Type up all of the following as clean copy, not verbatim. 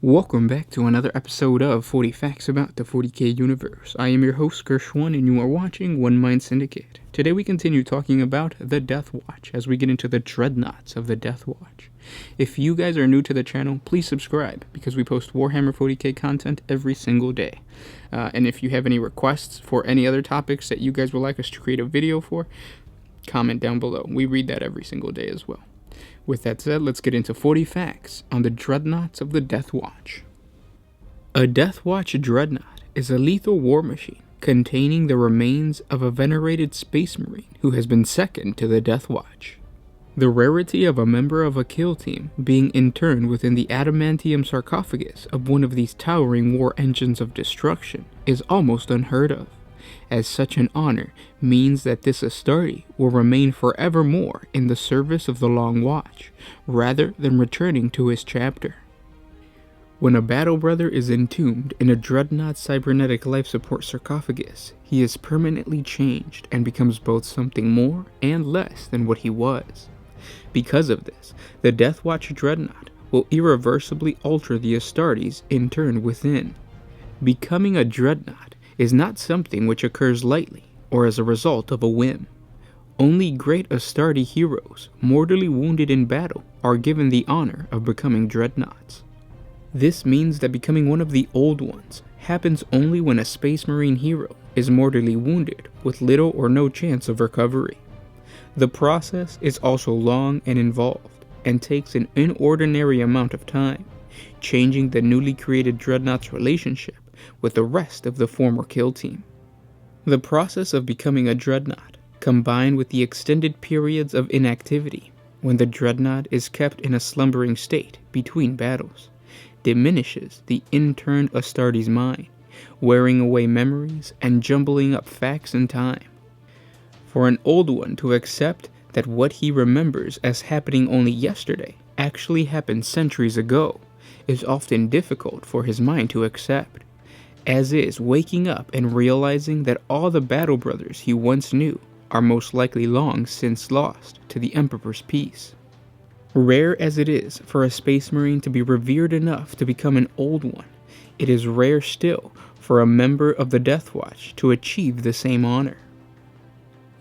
Welcome back to another episode of 40 Facts About the 40K Universe. I am your host, Gershwan, and you are watching One Mind Syndicate. Today we continue talking about the Deathwatch as we get into the Dreadnoughts of the Deathwatch. If you guys are new to the channel, please subscribe because we post Warhammer 40K content every single day. And if you have any requests for any other topics that you guys would like us to create a video for, comment down below. We read that every single day as well. With that said, let's get into 40 facts on the Dreadnoughts of the Deathwatch. A Deathwatch Dreadnought is a lethal war machine containing the remains of a venerated space marine who has been second to the Deathwatch. The rarity of a member of a kill team being interned within the adamantium sarcophagus of one of these towering war engines of destruction is almost unheard of, as such an honor means that this Astarte will remain forevermore in the service of the Long Watch, rather than returning to his chapter. When a battle brother is entombed in a Dreadnought cybernetic life support sarcophagus, he is permanently changed and becomes both something more and less than what he was. Because of this, the Deathwatch Dreadnought will irreversibly alter the Astartes interned within. Becoming a Dreadnought is not something which occurs lightly or as a result of a whim. Only great Astarte heroes, mortally wounded in battle, are given the honor of becoming Dreadnoughts. This means that becoming one of the Old Ones happens only when a Space Marine hero is mortally wounded with little or no chance of recovery. The process is also long and involved and takes an inordinate amount of time, changing the newly created Dreadnought's relationship with the rest of the former kill team. The process of becoming a Dreadnought, combined with the extended periods of inactivity, when the Dreadnought is kept in a slumbering state between battles, diminishes the interned Astarte's mind, wearing away memories and jumbling up facts and time. For an Old One to accept that what he remembers as happening only yesterday actually happened centuries ago is often difficult for his mind to accept, as is waking up and realizing that all the battle brothers he once knew are most likely long since lost to the Emperor's peace. Rare as it is for a Space Marine to be revered enough to become an Old One, it is rare still for a member of the Deathwatch to achieve the same honor.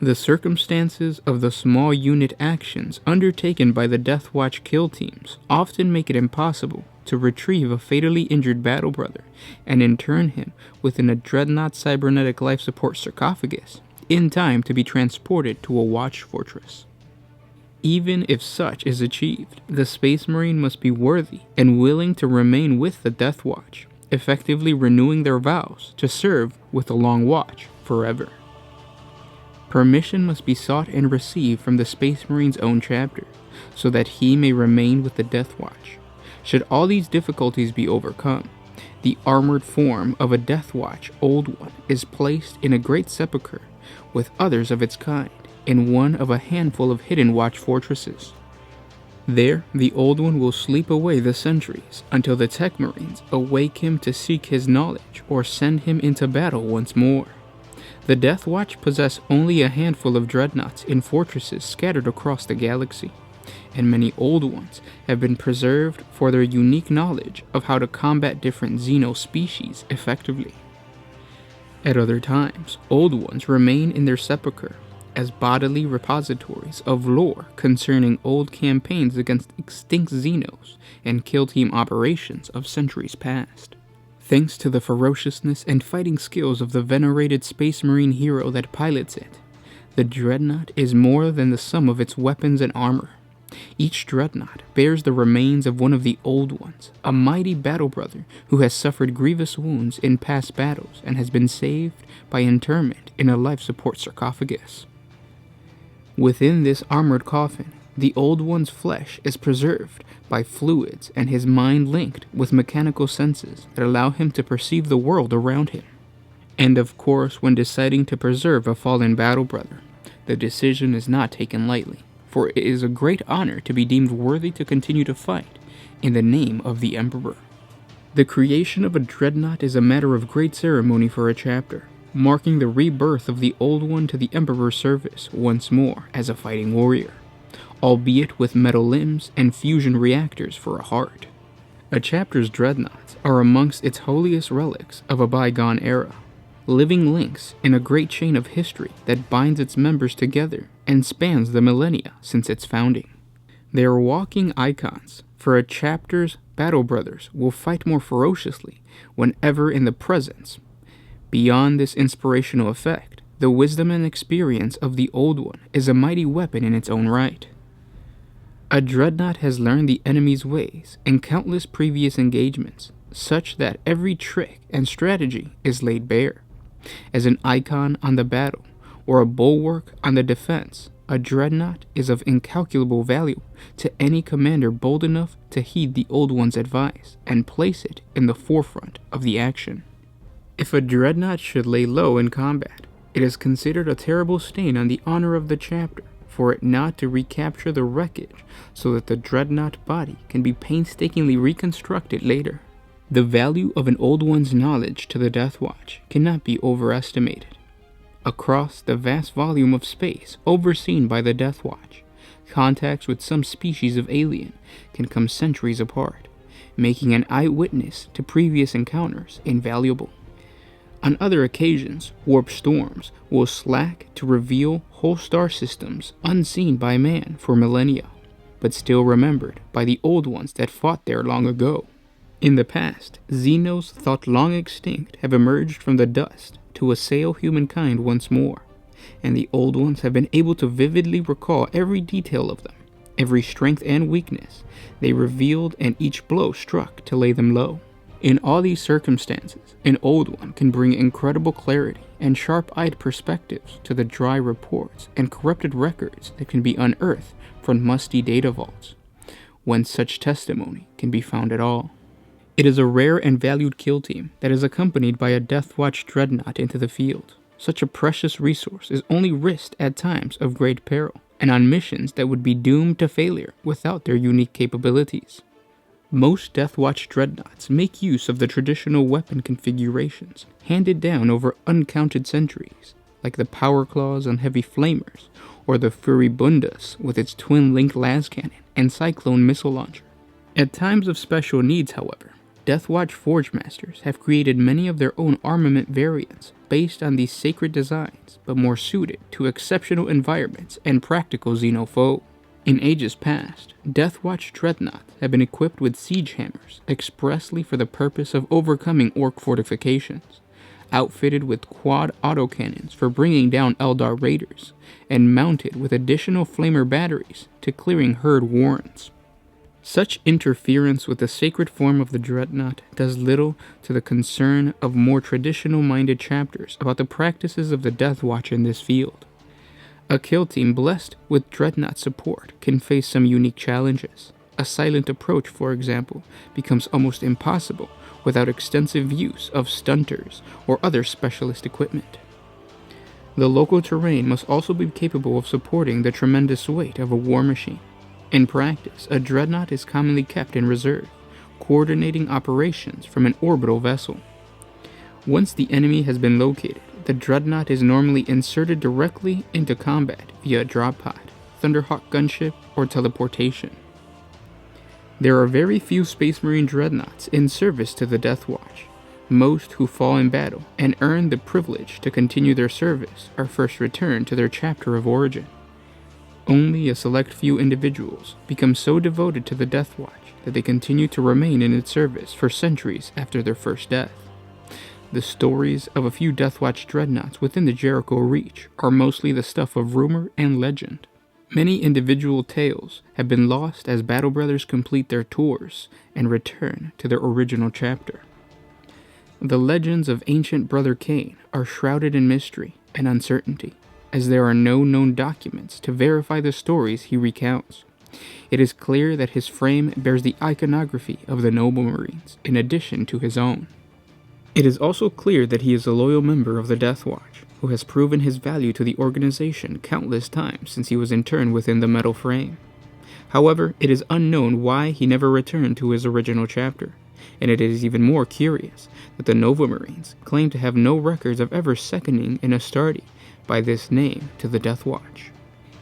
The circumstances of the small unit actions undertaken by the Deathwatch kill teams often make it impossible to retrieve a fatally injured battle brother and intern him within a Dreadnought cybernetic life support sarcophagus in time to be transported to a watch fortress. Even if such is achieved, the Space Marine must be worthy and willing to remain with the Deathwatch, effectively renewing their vows to serve with the Long Watch forever. Permission must be sought and received from the Space Marine's own chapter, so that he may remain with the Deathwatch. Should all these difficulties be overcome, the armored form of a Deathwatch Old One is placed in a great sepulchre with others of its kind in one of a handful of hidden watch fortresses. There, the Old One will sleep away the centuries until the Tech Marines awake him to seek his knowledge or send him into battle once more. The Deathwatch possess only a handful of Dreadnoughts in fortresses scattered across the galaxy, and many Old Ones have been preserved for their unique knowledge of how to combat different Xeno species effectively. At other times, Old Ones remain in their sepulchre as bodily repositories of lore concerning old campaigns against extinct Xenos and kill team operations of centuries past. Thanks to the ferociousness and fighting skills of the venerated Space Marine hero that pilots it, the Dreadnought is more than the sum of its weapons and armor. Each Dreadnought bears the remains of one of the Old Ones, a mighty battle brother who has suffered grievous wounds in past battles and has been saved by interment in a life support sarcophagus. Within this armored coffin, the Old One's flesh is preserved by fluids and his mind linked with mechanical senses that allow him to perceive the world around him. And of course, when deciding to preserve a fallen battle brother, the decision is not taken lightly, for it is a great honor to be deemed worthy to continue to fight in the name of the Emperor. The creation of a Dreadnought is a matter of great ceremony for a chapter, marking the rebirth of the Old One to the Emperor's service once more as a fighting warrior, albeit with metal limbs and fusion reactors for a heart. A chapter's dreadnoughts are amongst its holiest relics of a bygone era, living links in a great chain of history that binds its members together and spans the millennia since its founding. They are walking icons, for a chapter's battle brothers will fight more ferociously whenever in the presence. Beyond this inspirational effect, the wisdom and experience of the Old One is a mighty weapon in its own right. A dreadnought has learned the enemy's ways in countless previous engagements, such that every trick and strategy is laid bare. As an icon on the battle, or a bulwark on the defense, a dreadnought is of incalculable value to any commander bold enough to heed the Old One's advice and place it in the forefront of the action. If a dreadnought should lay low in combat, it is considered a terrible stain on the honor of the chapter for it not to recapture the wreckage so that the dreadnought body can be painstakingly reconstructed later. The value of an Old One's knowledge to the Deathwatch cannot be overestimated. Across the vast volume of space overseen by the Deathwatch, contacts with some species of alien can come centuries apart, making an eyewitness to previous encounters invaluable. On other occasions, warp storms will slack to reveal whole star systems unseen by man for millennia, but still remembered by the Old Ones that fought there long ago. In the past, Xenos thought long extinct have emerged from the dust to assail humankind once more, and the Old Ones have been able to vividly recall every detail of them, every strength and weakness they revealed, and each blow struck to lay them low. In all these circumstances, an Old One can bring incredible clarity and sharp-eyed perspectives to the dry reports and corrupted records that can be unearthed from musty data vaults, when such testimony can be found at all. It is a rare and valued kill team that is accompanied by a Deathwatch Dreadnought into the field. Such a precious resource is only risked at times of great peril, and on missions that would be doomed to failure without their unique capabilities. Most Deathwatch Dreadnoughts make use of the traditional weapon configurations handed down over uncounted centuries, like the Power Claws on heavy flamers, or the Furibundas with its twin-link las cannon and Cyclone missile launcher. At times of special needs, however, Deathwatch Forge Masters have created many of their own armament variants based on these sacred designs, but more suited to exceptional environments and practical Xeno foe. In ages past, Deathwatch Dreadnoughts have been equipped with siege hammers expressly for the purpose of overcoming orc fortifications, outfitted with quad autocannons for bringing down Eldar raiders, and mounted with additional flamer batteries to clearing herd warrens. Such interference with the sacred form of the Dreadnought does little to the concern of more traditional-minded chapters about the practices of the Deathwatch in this field. A kill team blessed with Dreadnought support can face some unique challenges. A silent approach, for example, becomes almost impossible without extensive use of stunters or other specialist equipment. The local terrain must also be capable of supporting the tremendous weight of a war machine. In practice, a Dreadnought is commonly kept in reserve, coordinating operations from an orbital vessel. Once the enemy has been located, the Dreadnought is normally inserted directly into combat via a drop pod, Thunderhawk gunship, or teleportation. There are very few Space Marine Dreadnoughts in service to the Deathwatch. Most who fall in battle and earn the privilege to continue their service are first returned to their chapter of origin. Only a select few individuals become so devoted to the Deathwatch that they continue to remain in its service for centuries after their first death. The stories of a few Deathwatch Dreadnoughts within the Jericho Reach are mostly the stuff of rumor and legend. Many individual tales have been lost as Battle Brothers complete their tours and return to their original chapter. The legends of ancient Brother Cain are shrouded in mystery and uncertainty, as there are no known documents to verify the stories he recounts. It is clear that his frame bears the iconography of the Noble Marines in addition to his own. It is also clear that he is a loyal member of the Deathwatch, who has proven his value to the organization countless times since he was interned within the metal frame. However, it is unknown why he never returned to his original chapter, and it is even more curious that the Nova Marines claim to have no records of ever seconding an Astarte by this name to the Deathwatch.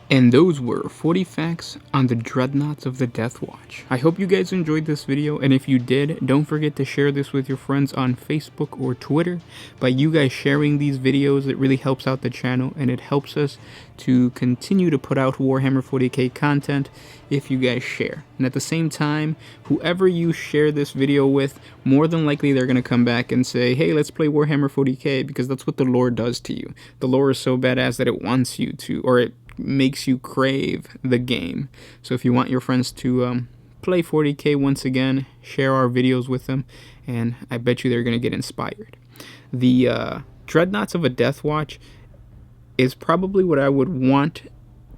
And those were 40 facts on the Dreadnoughts of the Deathwatch. I hope you guys enjoyed this video, and if you did, don't forget to share this with your friends on Facebook or Twitter. By you guys sharing these videos, it really helps out the channel, and it helps us to continue to put out Warhammer 40K content if you guys share. And at the same time, whoever you share this video with, more than likely they're going to come back and say, hey, let's play Warhammer 40K, because that's what the lore does to you. The lore is so badass that it wants you to, or it makes you crave the game. So if you want your friends to play 40K once again, share our videos with them, and I bet you they're going to get inspired. The Dreadnoughts of a Deathwatch is probably what I would want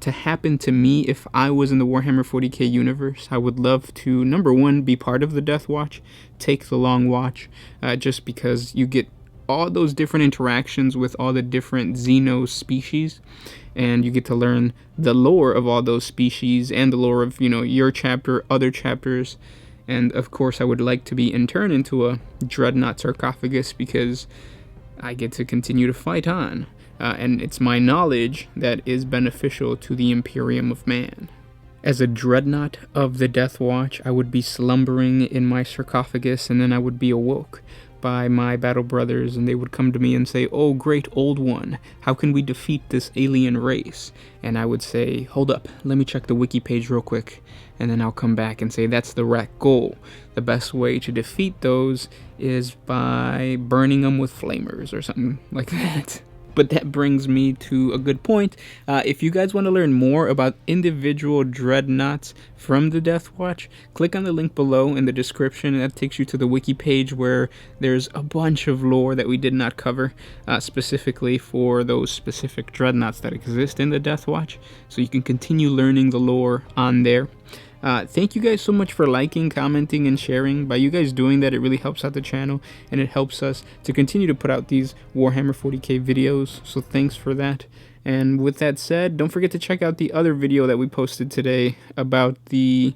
to happen to me if I was in the Warhammer 40K universe. I would love to, number one, be part of the Deathwatch, take the long watch, just because you get all those different interactions with all the different Xeno species, and you get to learn the lore of all those species and the lore of, you know, your chapter, other chapters. And of course I would like to be in turn into a Dreadnought sarcophagus, because I get to continue to fight on, and it's my knowledge that is beneficial to the Imperium of Man. As a Dreadnought of the Deathwatch, I would be slumbering in my sarcophagus, and then I would be awoke by my battle brothers, and they would come to me and say, oh, great old one, how can we defeat this alien race? And I would say, hold up, let me check the wiki page real quick, and then I'll come back and say, that's the right goal. The best way to defeat those is by burning them with flamers or something like that. But that brings me to a good point. If you guys want to learn more about individual Dreadnoughts from the Deathwatch, click on the link below in the description. That takes you to the wiki page where there's a bunch of lore that we did not cover, specifically for those specific Dreadnoughts that exist in the Deathwatch. So you can continue learning the lore on there. Thank you guys so much for liking, commenting, and sharing. By you guys doing that, it really helps out the channel, and it helps us to continue to put out these Warhammer 40K videos, so thanks for that. And with that said, don't forget to check out the other video that we posted today about the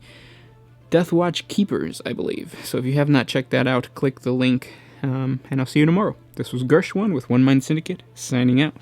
Deathwatch Keepers, I believe. So if you have not checked that out, click the link, and I'll see you tomorrow. This was Gershwin with One Mind Syndicate, signing out.